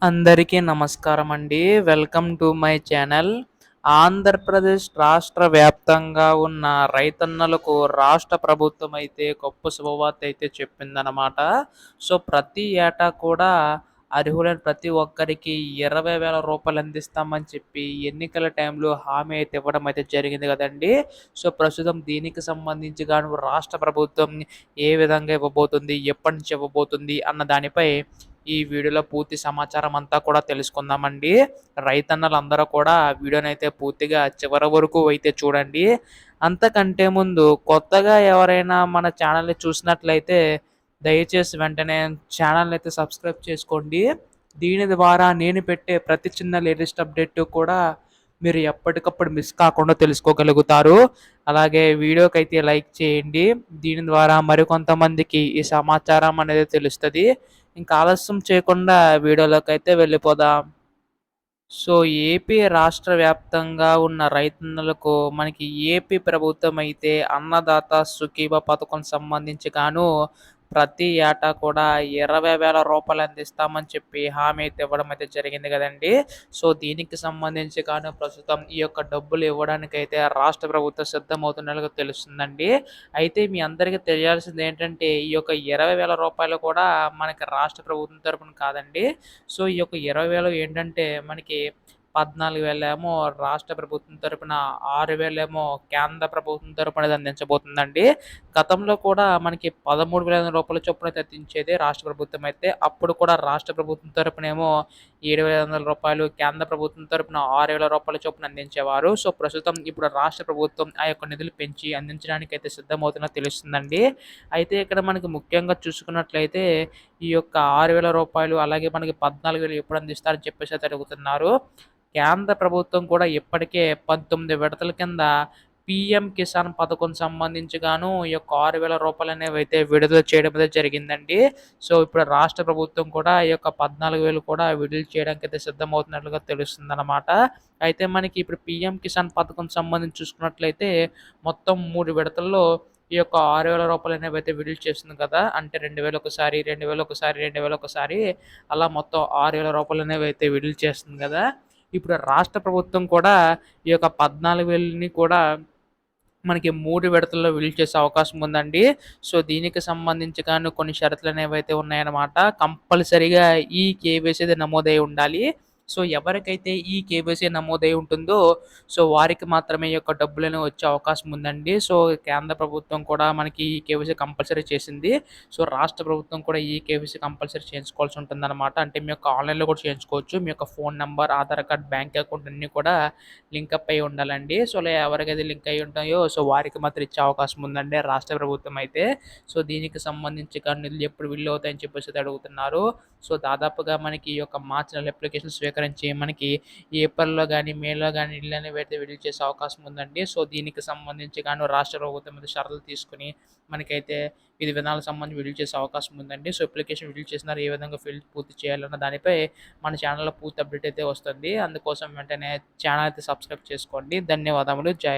అందరికీ నమస్కారం అండి. Welcome to my channel. Andhra Pradesh రాష్ట్ర వ్యాప్తంగా ఉన్న రైతన్నలకు రాష్ట్ర ప్రభుత్వం అయితే గొప్ప శుభవార్త అయితే చెప్పిందనమాట. సో, ప్రతి ఏటా కూడా అర్హులైన ప్రతి ఒక్కరికి 20,000 రూపాయలు అందిస్తామని చెప్పి ఎన్నికల టైంలో హామీ అయితే ఇవ్వడం అయితే జరిగింది కదండీ! సో, ప్రస్తుతం దీనికి సంబంధించి గాను రాష్ట్ర ప్రభుత్వం ఏ విధంగా ఇవ్వబోతుంది? ఎప్పటినుంచి ఇవ్వబోతుంది? అన్న దానిపై ఈ వీడియోలో పూర్తి సమాచారం అంతా కూడా తెలుసుకుందామండి. రైతన్నలందరూ కూడా వీడియోనైతే పూర్తిగా చివరి వరకు అయితే చూడండి. అంతకంటే ముందు కొత్తగా ఎవరైనా మన ఛానల్‌ని చూసినట్లయితే దయచేసి వెంటనే ఛానల్‌ని అయితే సబ్స్క్రైబ్ చేసుకోండి. దీని ద్వారా నేను పెట్టే ప్రతి చిన్న లేటెస్ట్ అప్డేట్ కూడా మీరు ఎప్పటికప్పుడు మిస్ కాకుండా తెలుసుకోగలుగుతారు. అలాగే వీడియోకైతే లైక్ చేయండి. దీని ద్వారా మరికొంతమందికి ఈ సమాచారం అనేది తెలుస్తది. ఇంకా ఆలస్యం చేయకుండా వీడియోలోకైతే వెళ్ళిపోదాం. సో, ఏపీ రాష్ట్ర వ్యాప్తంగా ఉన్న రైతన్నలకు మనకి ఏపీ ప్రభుత్వం అయితే అన్నదాత సుఖీభ పథకం సంబంధించి గాను ప్రతి ఏటా కూడా 20,000 రూపాయలు అందిస్తామని చెప్పి హామీ అయితే ఇవ్వడం అయితే జరిగింది గదండీ! సో, దీనికి సంబంధించి గాను ప్రస్తుతం ఈ యొక్క డబ్బులు ఇవ్వడానికైతే రాష్ట్ర ప్రభుత్వం సిద్ధమవుతున్నట్లుగా తెలుస్తుందండి. అయితే మీ అందరికీ తెలియాల్సింది ఏంటంటే ఈ యొక్క 20,000 రూపాయలు కూడా మనకి రాష్ట్ర ప్రభుత్వం తరపున కాదండి. సో, ఈ యొక్క 20,000 ఏంటంటే మనకి 14,000 ఏమో రాష్ట్ర ప్రభుత్వం తరపున, 6,000 ఏమో కేంద్ర ప్రభుత్వం తరపున అనేది అందించబోతుందండి. గతంలో కూడా మనకి 13,000 రూపాయల చొప్పున అయితే అందించేది రాష్ట్ర ప్రభుత్వం అయితే. అప్పుడు కూడా రాష్ట్ర ప్రభుత్వం తరపునేమో రూ. 7,500, కేంద్ర ప్రభుత్వం తరపున రూ. 6,000 చొప్పున అందించేవారు. సో, ప్రస్తుతం ఇప్పుడు రాష్ట్ర ప్రభుత్వం ఆ యొక్క నిధులు పెంచి అందించడానికైతే సిద్ధమవుతున్నట్టు తెలుస్తుందండి. అయితే ఇక్కడ మనకి ముఖ్యంగా చూసుకున్నట్లయితే ఈ యొక్క రూ. 6,000 అలాగే మనకి 14,000 ఎప్పుడు అందిస్తారని చెప్పేసి అయితే అడుగుతున్నారు. కేంద్ర ప్రభుత్వం కూడా ఇప్పటికే 19 విడతల కింద పీఎం కిసాన్ పథకం సంబంధించి గాను ఈ యొక్క రూ. 6,000 అనేవైతే విడుదల చేయడం అయితే జరిగిందండి. సో, ఇప్పుడు రాష్ట్ర ప్రభుత్వం కూడా ఈ యొక్క 14,000 కూడా విడుదల చేయడానికైతే సిద్ధమవుతున్నట్లుగా తెలుస్తుందనమాట. అయితే మనకి ఇప్పుడు పీఎం కిసాన్ పథకం సంబంధించి చూసుకున్నట్లయితే మొత్తం 3 విడతల్లో ఈ యొక్క రూ. 6,000 అనేవైతే విడుదల చేస్తుంది కదా! అంటే 2,000 ఒకసారి, 2,000 ఒకసారి, 2,000 ఒకసారి అలా మొత్తం రూ. 6,000 అనేవైతే విడుదల చేస్తుంది కదా! ఇప్పుడు రాష్ట్ర ప్రభుత్వం కూడా ఈ యొక్క 14,000ని కూడా మనకి 3 విడతల్లో విడుదల చేసే అవకాశం ఉందండి. సో, దీనికి సంబంధించి గాను కొన్ని షరతులనేవైతే ఉన్నాయన్నమాట. కంపల్సరీగా ఈ కేవైసీ అయితే నమోదై ఉండాలి. సో, ఎవరికైతే ఈ కేవైసీ నమోదై ఉంటుందో సో, వారికి మాత్రమే ఈ యొక్క డబ్బులనేవి వచ్చే అవకాశం ఉందండి. సో, కేంద్ర ప్రభుత్వం కూడా మనకి ఈ కేవైసీ కంపల్సరీ చేసింది. సో, రాష్ట్ర ప్రభుత్వం కూడా ఈ కేవైసీ కంపల్సరీ చేయించుకోవాల్సి ఉంటుందన్నమాట. అంటే మీ యొక్క ఆన్‌లైన్‌లో కూడా చేయించుకోవచ్చు. మీ యొక్క phone number, Aadhaar card, bank account అన్నీ కూడా లింకప్ అయ్యి ఉండాలండి. సో, ఎవరికైతే లింక్ అయ్యి ఉంటాయో సో, వారికి మాత్రం ఇచ్చే అవకాశం ఉందండి రాష్ట్ర ప్రభుత్వం అయితే. సో, దీనికి సంబంధించి కానీ నిధులు ఎప్పుడు విడుదల అవుతాయని చెప్పేసి అయితే అడుగుతున్నారు. సో, దాదాపుగా మనకి ఈ యొక్క మార్చి నెలలో అప్లికేషన్ స్వీకరించి మనకి ఏప్రిల్‌లో గాని, మేలో గాని నిధులనేవైతే విడుదల చేసే అవకాశం ఉందండి. సో, దీనికి సంబంధించి గాను రాష్ట్ర ప్రభుత్వం మీద షరతులు తీసుకొని మనకైతే విధి విధానాలకు సంబంధించి విడుదల చేసే అవకాశం ఉందండి. సో, అప్లికేషన్ విడుదల చేసినారు ఏ విధంగా పూర్తి చేయాలన్న దానిపై మన ఛానల్‌లో పూర్తి అప్డేట్ అయితే వస్తుంది. అందుకోసం వెంటనే ఛానల్ అయితే సబ్స్క్రైబ్ చేసుకోండి. ధన్యవాదములు. జై